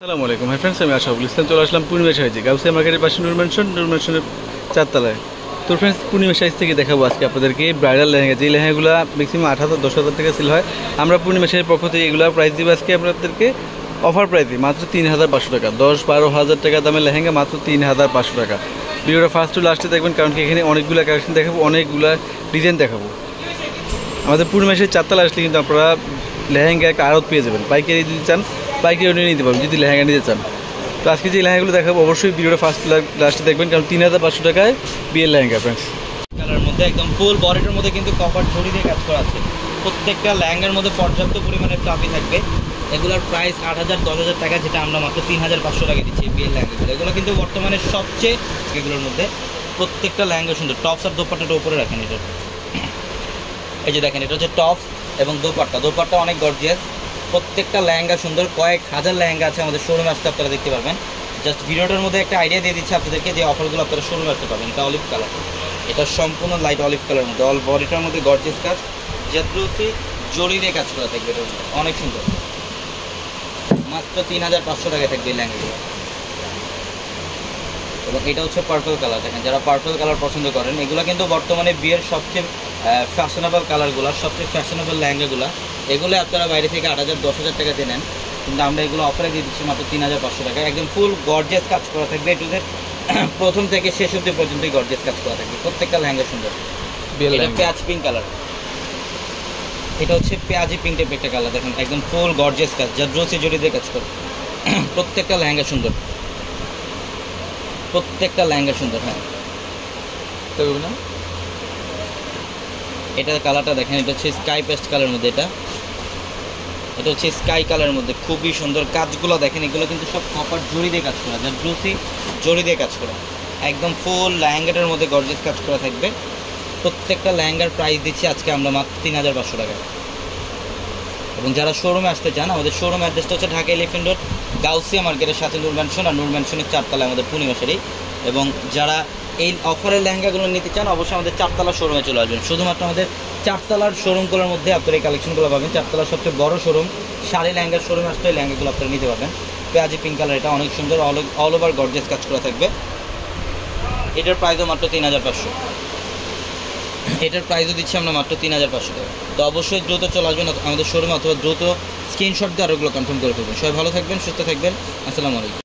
আসসালামু আলাইকুম hi friends, আমি আশরাফুল ইসলাম চলে আসলাম পূর্ণিমা সাইজে গাউসিয়া মার্কেটের পাশে নূর ম্যানশনের 4 তলায়। তো ফ্রেন্ডস, পূর্ণিমা সাইজ থেকে দেখাবো আজকে আপনাদেরকে ব্রাইডাল লেহেঙ্গা। যে লেহেঙ্গাগুলো ম্যাক্সিমাম 8,000-10,000 টাকা সেল হয়, আমরা পূর্ণিমা সাইজের পক্ষ থেকে এগুলো প্রাইস দিব আজকে আপনাদেরকে অফার প্রাইসে মাত্র 3,500 টাকা। 10-12 হাজার টাকা দামের লেহেঙ্গা মাত্র 3,500 টাকা। ভিডিওটা ফার্স্ট টু লাস্টে দেখবেন, কারণ কি এখানে অনেকগুলো কালেকশন দেখাবো, অনেকগুলো ডিজাইন দেখাবো। আমাদের পূর্ণিমা সাইজ 4 তলা আসলে কিন্তু আপনারা লেহেঙ্গা একটা আড়ত পেয়ে যাবেন। পাইকারি যদি চান পাইকারি নিয়ে নিতে পারবেন যদি লেহেঙ্গা নিতে চান। তো আজকে যে লেহেঙ্গাগুলো দেখাবো অবশ্যই ভিডিওটা ফার্স্ট লাস্টে দেখবেন, কারণ 3,500 টাকায় বিয়ের লেহেঙ্গা ফ্রেন্ডস। কালার মধ্যে একদম ফুল বডিটার মধ্যে কিন্তু কপার জড়ি দিয়ে কাজ করা আছে। প্রত্যেকটা লেহেঙ্গার মধ্যে পর্যাপ্ত পরিমাণে ফ্লাফি থাকবে। এগুলোর প্রাইস 8,000-10,000 টাকা, যেটা আমরা মাত্র 3,500 টাকা দিচ্ছি বিয়ের লেহেঙ্গাগুলো। এগুলো কিন্তু বর্তমানে সবচেয়ে এগুলোর মধ্যে প্রত্যেকটা লেহেঙ্গা সুন্দর। টপস আর দোপাট্টাটা উপরে রাখেন, এটা এই যে দেখেন, এটা হচ্ছে টপস এবং দোপাট্টা অনেক গর্জিয়াস। প্রত্যেকটা লেহেঙ্গা সুন্দর। কয়েক হাজার লেহেঙ্গা আছে আমাদের শোরুমে আসতে আপনারা দেখতে পারবেন। জাস্ট ভিডিওটার মধ্যে একটা আইডিয়া দিয়ে দিচ্ছে আপনাদেরকে যে অফারগুলো আপনারা শোরুমে আসতে পারবেন। এটা অলিভ কালার, এটা সম্পূর্ণ লাইট অলিভ কালারের মধ্যে, অল বডিটার মধ্যে গর্জিয়াস কাজ, জাদ্রুসি জড়ি দিয়ে কাজ করা থাকবে। এটার মধ্যে অনেক সুন্দর। মাত্র 3,500 টাকায় থাকবে এই লেহেঙ্গাগুলো। এবং এটা হচ্ছে পার্পল কালার। দেখেন, যারা পার্পল কালার পছন্দ করেন, এগুলো কিন্তু বর্তমানে বিয়ের সবচেয়ে ফ্যাশনেবল কালারগুলো, সবচেয়ে ফ্যাশনেবল লেহেঙ্গাগুলো। এগুলো আপনারা বাইরে থেকে 8,000-10,000 টাকা দিয়ে নেন, কিন্তু আমরা এগুলো অফারে দিয়ে দিচ্ছি মাত্র 3,500 টাকা। একদম ফুল গর্জিয়াস কাজ করা থাকবে, এটুদের প্রথম থেকে শেষ অবধি পর্যন্তই গর্জিয়াস কাজ করা থাকবে। প্রত্যেকটা লেহেঙ্গা সুন্দর। এটা পেঁয়াজ পিঙ্ক কালার, এটা হচ্ছে পেঁয়াজি পিঙ্ক টাইপের একটা কালার। দেখেন, একদম ফুল গর্জিয়াস কাজ, জাদ্রুসি জড়ি দিয়ে কাজ করে। প্রত্যেকটা লেহেঙ্গা সুন্দর, প্রত্যেকটা লেহেঙ্গা সুন্দর। হ্যাঁ, না এটার কালারটা দেখেন, এটা হচ্ছে স্কাই পেস্ট কালারের মধ্যে। এটা হচ্ছে স্কাই কালারের মধ্যে, খুবই সুন্দর কাজগুলো দেখেন। এগুলো কিন্তু সব কপার জড়ি দিয়ে কাজ করা, জাদ্রুসি জড়ি দিয়ে কাজ করা। একদম ফুল লেহেঙ্গাটার মধ্যে গর্জিয়াস কাজ করা থাকবে। প্রত্যেকটা লেহেঙ্গার প্রাইস দিচ্ছি আজকে আমরা মাত্র 3,500 টাকা। এবং যারা শোরুমে আসতে চান, আমাদের শোরুম অ্যাড্রেসটা হচ্ছে ঢাকা এলিফ্যান্ট রোড, গাউসিয়া মার্কেটের সাথে নূর ম্যানশন, আর নূর ম্যানশনের 4 তলায় আমাদের পূর্ণিমা শাড়ি। এবং যারা এই অফারের লেহেঙ্গাগুলো নিতে চান, অবশ্যই আমাদের 4 তলার শোরুমে চলে আসবেন। শুধুমাত্র আমাদের 4 তলার শোরুমগুলোর মধ্যে আপনারা এই কালেকশনগুলো পাবেন। 4 তলার সবচেয়ে বড় শোরুম, শাড়ি লেহেঙ্গার শোরুমে আসতে এই লেহেঙ্গাগুলো আপনারা নিতে পারবেন। পেঁয়াজি পিঙ্ক কালার, এটা অনেক সুন্দর, অল ওভার গর্জিয়াস কাজ করা থাকবে। এটার প্রাইসও মাত্র 3,500। এটার প্রাইসও দিচ্ছি আমরা মাত্র 3,500 টাকা। তো অবশ্যই দ্রুত চলে আসবেন আমাদের শোরুমে, অথবা দ্রুত স্ক্রিনশট দিয়ে আরোগুলো কনফার্ম করে ফেলবেন। সবাই ভালো থাকবেন, সুস্থ থাকবেন। আসসালামু আলাইকুম।